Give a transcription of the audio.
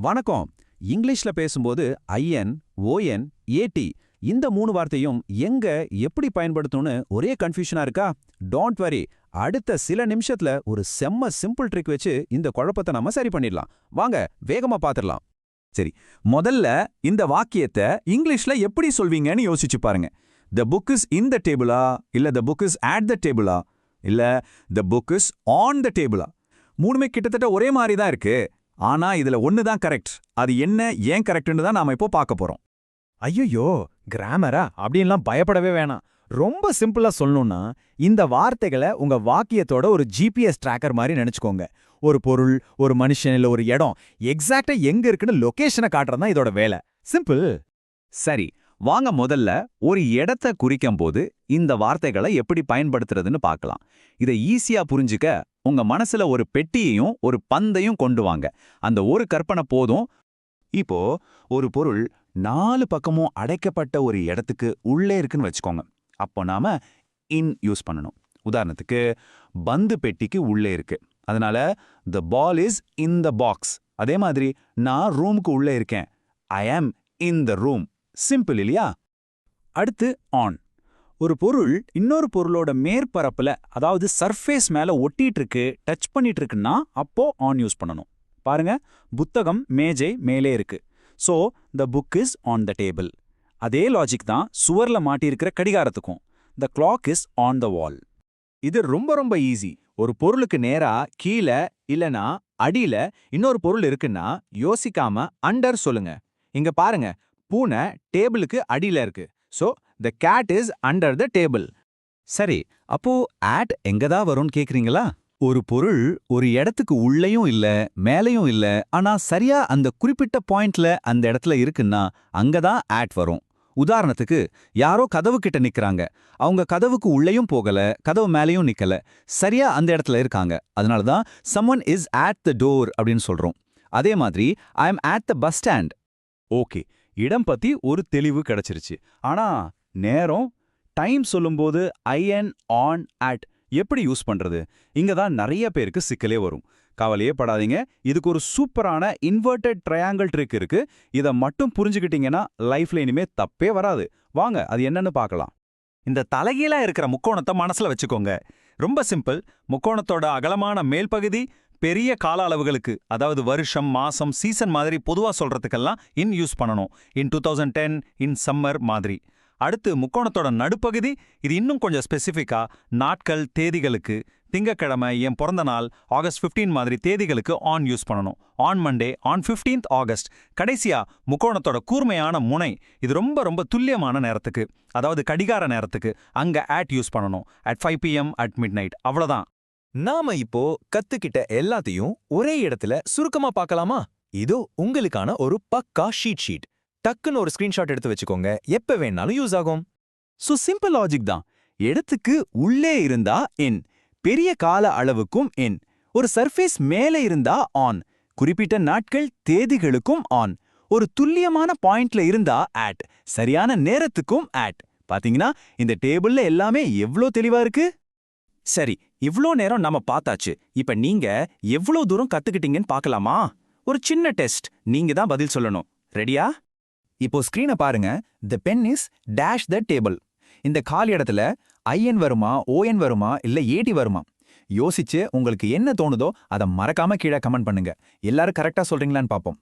வணக்கம். இங்கிலீஷ்ல பேசும்போது ஐஎன், ஓஎன், ஏடி இந்த 3 வார்த்தையும் எங்க எப்படி பயன்படுத்தணும்னு ஒரே கன்ஃபியூஷனா இருக்கா? Don't worry. அடுத்த சில நிமிஷத்துல ஒரு செம்ம சிம்பிள் ட்ரிக் வச்சு இந்த குழப்பத்தை நம்ம சரி பண்ணிடலாம். வாங்க வேகமா பாத்துடலாம். சரி, முதல்ல இந்த வாக்கியத்தை இங்கிலீஷ்ல எப்படி சொல்வீங்கன்னு யோசிச்சு பாருங்க. த புக் இஸ் இன் த டேபிளா, இல்ல the book is at the டேபிளா, இல்ல the book is on the டேபிளா? மூணுமே கிட்டத்தட்ட ஒரே மாதிரி தான் இருக்கு. ஆனா இதுல ஒன்னு தான் கரெக்ட். அது என்ன, ஏன் கரெக்ட்னு தான் நாம இப்போ பார்க்க போறோம். ஐயோ, கிராமரா அப்படின்லாம் பயப்படவே வேணாம். ரொம்ப சிம்பிளா சொல்லணும்னா, இந்த வார்த்தைகளை உங்க வாக்கியத்தோட ஒரு ஜிபிஎஸ் ட்ராக்கர் மாதிரி நினைச்சுக்கோங்க. ஒரு பொருள், ஒரு மனுஷன் இல்ல ஒரு இடம் எக்ஸாக்டா எங்க இருக்குன்னு லொகேஷனை காட்டுறது தான் இதோட வேலை. சிம்பிள். சரி, வாங்க முதல்ல ஒரு இடத்தை குறிக்கும் போது இந்த வார்த்தைகளை எப்படி பயன்படுத்துறதுன்னு பார்க்கலாம். இதை ஈஸியா புரிஞ்சுக்க உங்க மனசுல ஒரு பெட்டியையும் ஒரு பந்தையும் கொண்டு வாங்க. அந்த ஒரு கற்பனை போதும். இப்போ ஒரு பொருள் 4 பக்கமும் அடைக்கப்பட்ட ஒரு இடத்துக்கு உள்ளே இருக்குன்னு வச்சுக்கோங்க. அப்போ நாம இன் யூஸ் பண்ணணும். உதாரணத்துக்கு பந்து பெட்டிக்கு உள்ளே இருக்கு, அதனால த ball is in the box. அதே மாதிரி நான் ரூமுக்கு உள்ளே இருக்கேன், ஐ ஆம் இன் த ரூம். சிம்பிள் இல்லையா? அடுத்து ஆன். ஒரு பொருள் இன்னொரு பொருளோட மேற்பரப்புல, அதாவது சர்ஃபேஸ் மேல ஒட்டிட்டு இருக்கு, டச் பண்ணிட்டு இருக்குன்னா அப்போ ஆன் யூஸ் பண்ணணும். பாருங்க, புத்தகம் மேஜை மேலே இருக்கு. So the book is on the table. அதே லாஜிக் தான் சுவர்ல மாட்டியிருக்கிற கடிகாரத்துக்கும். The clock is on the wall. இது ரொம்ப ரொம்ப ஈஸி. ஒரு பொருளுக்கு நேரா கீழே இல்லனா அடியில இன்னொரு பொருள் இருக்குன்னா யோசிக்காம அண்டர் சொல்லுங்க. இங்க பாருங்க, பூனை டேபிளுக்கு அடியில இருக்கு. So the cat is under the table. சரி, அப்போ ஆட் எங்கதான் வரும்னு கேக்குறீங்களா? ஒரு பொருள் ஒரு இடத்துக்கு உள்ளேயும் இல்ல மேலையும் இல்ல, ஆனா சரியா அந்த குறிப்பிட்ட பாயிண்ட்ல அந்த இடத்துல இருக்குன்னா அங்கதான் ஆட் வரும். உதாரணத்துக்கு யாரோ கதவு கிட்ட நிக்கறாங்க, அவங்க கதவுக்கு உள்ளேயும் போகல கதவு மேலேயும் நிக்கல, சரியா அந்த இடத்துல இருக்காங்க. அதனாலதான் someone is at the door அப்படின்னு சொல்றோம். அதே மாதிரி I am at the bus stand. Okay, இடம் பத்தி ஒரு தெளிவு கிடைச்சிருச்சு. ஆனா நேரம், டைம் சொல்லும்போது ஐஎன், ஆன், அட் எப்படி யூஸ் பண்றது? இங்க தான் நிறைய பேருக்கு சிக்கலே வரும். கவலையே படாதீங்க, இதுக்கு ஒரு சூப்பரான இன்வெர்டட் ட்ரையாங்கிள் ட்ரிக் இருக்கு. இதை மட்டும் புரிஞ்சுக்கிட்டீங்கன்னா லைஃப்ல இனிமே தப்பே வராது. வாங்க அது என்னன்னு பார்க்கலாம். இந்த தலைகீழா இருக்கிற முக்கோணத்தை மனசுல வச்சுக்கோங்க. ரொம்ப சிம்பிள். முக்கோணத்தோட அகலமான மேல் பகுதி பெரிய கால அளவுகளுக்கு, அதாவது வருஷம், மாசம், சீசன் மாதிரி பொதுவா சொல்றதுக்கெல்லாம் இன் யூஸ் பண்ணணும். இன் 2010, இன் சம்மர் மாதிரி. அடுத்து முக்கோணத்தோட நடுப்பகுதி, இது இன்னும் கொஞ்சம் ஸ்பெசிஃபிக்கா நாட்கள், தேதிகளுக்கு. திங்கக்கிழமை, என் பிறந்த நாள், ஆகஸ்ட் 15 மாதிரி தேதிகளுக்கு ஆன் யூஸ் பண்ணணும். On Monday, on 15th August. கடைசியா முக்கோணத்தோட கூர்மையான முனை, இது ரொம்ப ரொம்ப துல்லியமான நேரத்துக்கு, அதாவது கடிகார நேரத்துக்கு. அங்க ஆட் யூஸ் பண்ணணும். at 5 PM at midnight. அவ்வளவுதான். நாம இப்போ கத்துக்கிட்ட எல்லாத்தையும் ஒரே இடத்துல சுருக்கமா பார்க்கலாமா? இதோ உங்களுக்கான ஒரு பக்கா ஷீட். டக்குன்னு ஒரு ஸ்கிரீன்ஷாட் எடுத்து வச்சுக்கோங்க, எப்ப வேணாலும் யூஸ் ஆகும். சிம்பிள் லாஜிக் தான். இடத்துக்கு உள்ளே இருந்தா இன், பெரிய கால அளவுக்கும் இன். ஒரு சர்ஃபேஸ் மேலே இருந்தா ஆன், குறிப்பிட்ட நாட்கள் தேதிகளுக்கும் ஆன். ஒரு துல்லியமான பாயிண்ட்ல இருந்தா ஆட், சரியான நேரத்துக்கும் ஆட். பாத்தீங்கன்னா இந்த டேபிள்ல எல்லாமே எவ்ளோ தெளிவா இருக்கு. சரி, இவ்ளோ நேரம் நம்ம பார்த்தாச்சு. இப்ப நீங்க எவ்ளோ தூரம் கத்துக்கிட்டீங்கன்னு பார்க்கலாமா? ஒரு சின்ன டெஸ்ட். நீங்க தான் பதில் சொல்லணும். ரெடியா? இப்போ ஸ்கிரீனை பாருங்க. The pen is dash the table. இந்த காலி இடத்துல ஐஎன் வருமா, ஓஎன் வருமா, இல்ல ஏடி வருமா? யோசிச்சு உங்களுக்கு என்ன தோணுதோ அதை மறக்காம கீழே கமெண்ட் பண்ணுங்க. எல்லாரும் கரெக்டா சொல்றீங்களான்னு பார்ப்போம்.